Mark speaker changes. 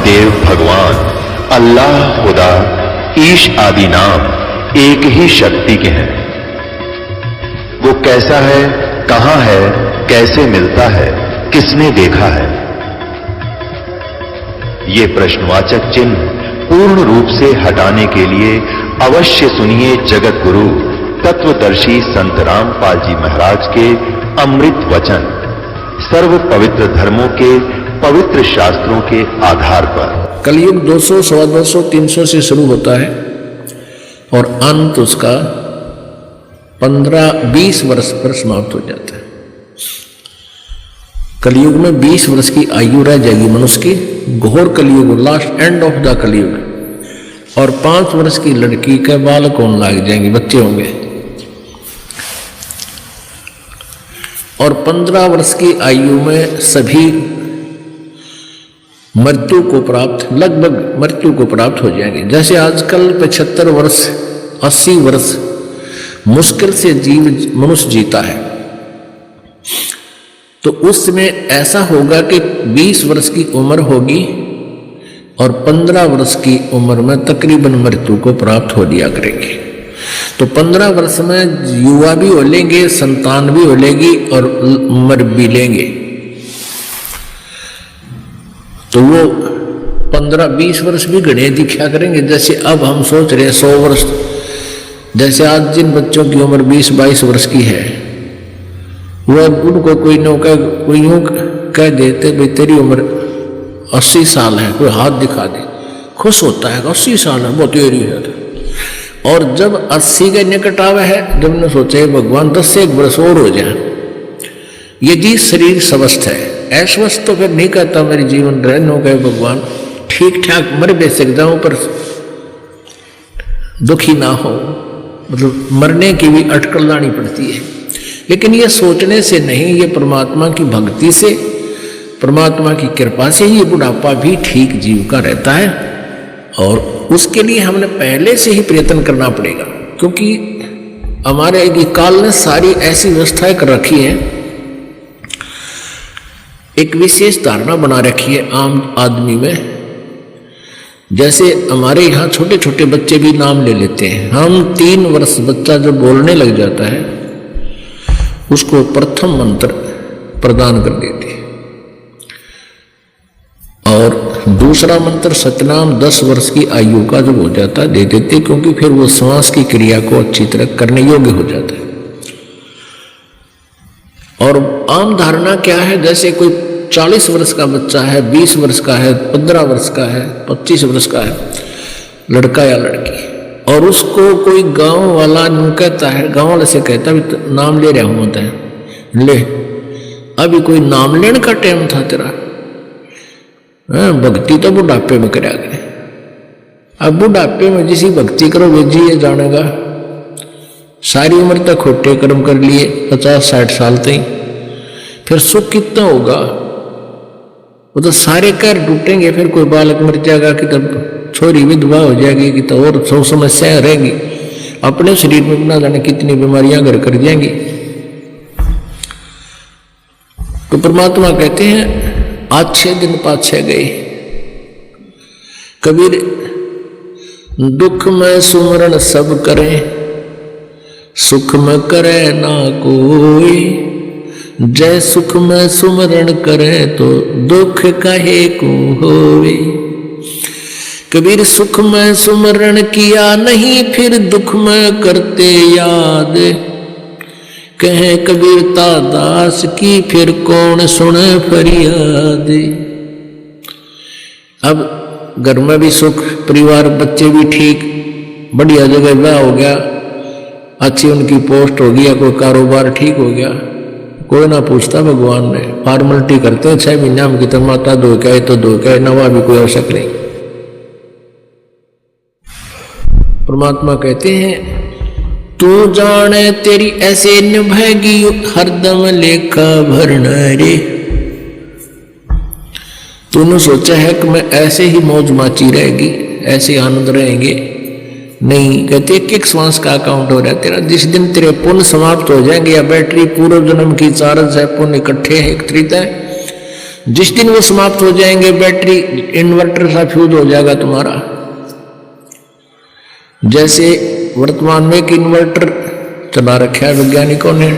Speaker 1: महादेव भगवान अल्लाह खुदा ईश आदि नाम एक ही शक्ति के हैं। वो कैसा है, कहां है, कैसे मिलता है, किसने देखा है? ये प्रश्नवाचक चिन्ह पूर्ण रूप से हटाने के लिए अवश्य सुनिए जगत गुरु तत्वदर्शी संत रामपाल जी महाराज के अमृत वचन, सर्व पवित्र धर्मों के पवित्र शास्त्रों के आधार पर।
Speaker 2: कलयुग 200, 250, 300 से शुरू होता है और अंत उसका 15-20 वर्ष पर समाप्त हो जाता है। कलयुग में 20 वर्ष की आयु रह जाएगी मनुष्य की, घोर कलयुग, लास्ट एंड ऑफ द कलयुग। और 5 वर्ष की लड़की के बाल कौन लाग जाएंगे, बच्चे होंगे। और 15 वर्ष की आयु में सभी मृत्यु को प्राप्त, लगभग मृत्यु को प्राप्त हो जाएंगे। जैसे आजकल 75 वर्ष, 80 वर्ष मुश्किल से मनुष्य जीता है, तो उसमें ऐसा होगा कि 20 वर्ष की उम्र होगी और 15 वर्ष की उम्र में तकरीबन मृत्यु को प्राप्त हो दिया करेंगे। तो 15 वर्ष में युवा भी हो लेंगे, संतान भी हो लेगी और मर भी लेंगे। तो वो 15-20 वर्ष भी घने दिखा करेंगे। जैसे अब हम सोच रहे हैं 100 वर्ष, जैसे आज जिन बच्चों की उम्र 20-22 वर्ष की है, वो उनको कोई यूं कह देते भाई तेरी उम्र 80 साल है, कोई हाथ दिखा दे, खुश होता है 80 साल है, बहुत तेरी है। और जब 80 के निकट आवे है, जब ने सोचे भगवान 10 से 1 वर्ष और हो जाए, यदि शरीर स्वस्थ है, अस्वस्थ तो फिर नहीं कहता मेरे जीवन रहने हो गए भगवान, ठीक ठाक मर भी सक जाऊं पर दुखी ना हो, मतलब मरने की भी अटकल लानी पड़ती है। लेकिन ये सोचने से नहीं, ये परमात्मा की भक्ति से, परमात्मा की कृपा से ही बुढ़ापा भी ठीक जीव का रहता है। और उसके लिए हमने पहले से ही प्रयत्न करना पड़ेगा, क्योंकि हमारे काल ने सारी ऐसी व्यवस्थाएं कर रखी है, एक विशेष धारणा बना रखी है आम आदमी में। जैसे हमारे यहाँ छोटे छोटे बच्चे भी नाम ले लेते हैं। हम 3 वर्ष बच्चा जब बोलने लग जाता है, उसको प्रथम मंत्र प्रदान कर देते हैं और दूसरा मंत्र सतनाम 10 वर्ष की आयु का जब हो जाता है दे देते, क्योंकि फिर वो श्वास की क्रिया को अच्छी तरह करने योग्य हो जाता है। और आम धारणा क्या है, जैसे कोई 40 वर्ष का बच्चा है, 20 वर्ष का है, 15 वर्ष का है, 25 वर्ष का है, लड़का या लड़की, और उसको कोई गांव वाला यूं कहता है, गांव वाले से कहता है नाम ले रहा हूं, होता है ले अभी कोई नाम लेने का टाइम था तेरा, भक्ति तो बुढ़ापे में करा गए। अब बुढ़ापे में जिसी भक्ति करो वे जी ये जानेगा, सारी उम्र तक खोटे कर्म कर लिए 50-60 साल तक, फिर सुख कितना होगा? वो तो सारे कर टूटेंगे। फिर कोई बालक मर जाएगा कि तब छोरी विधवा हो जाएगी कि तो और 100 समस्याएं रहेंगी, अपने शरीर में ना जाने कितनी बीमारियां घर कर जाएंगी। तो परमात्मा कहते हैं अच्छे दिन पाछे गए। कबीर दुख में सुमरण सब करें, सुख में करे ना कोई, जय सुख में सुमरण करे तो दुख काहे को होवे। कबीर सुख में सुमरण किया नहीं, फिर दुख में करते याद, कहे कबीरता दास की फिर कौन सुने फरियाद। अब घर में भी सुख, परिवार, बच्चे भी ठीक, बढ़िया जगह ब्याह हो गया, अच्छी उनकी पोस्ट हो गया, कोई कारोबार ठीक हो गया, कोई ना पूछता भगवान ने, फॉर्मेलिटी करते हैं 6 महीना में कितना माता दो क्या तो दो क्या, नवा भी कोई आवश्यक नहीं। परमात्मा कहते हैं तू जाने तेरी ऐसे निभाएगी हरदम लेखा भरना रे। तूने सोचा है कि मैं ऐसे ही मौज माची रहेगी, ऐसे आनंद रहेंगे? नहीं, कहते एक श्वास का अकाउंट हो रहा है तेरा। जिस दिन तेरे पुण्य समाप्त हो जाएंगे या बैटरी पूर्व जन्म की चार्ज है, पुण्य इकट्ठे हैं, एकत्रित है, जिस दिन वो समाप्त हो जाएंगे, बैटरी इन्वर्टर सा फ्यूज हो जाएगा तुम्हारा। जैसे वर्तमान में एक इन्वर्टर चला रखा है वैज्ञानिकों ने,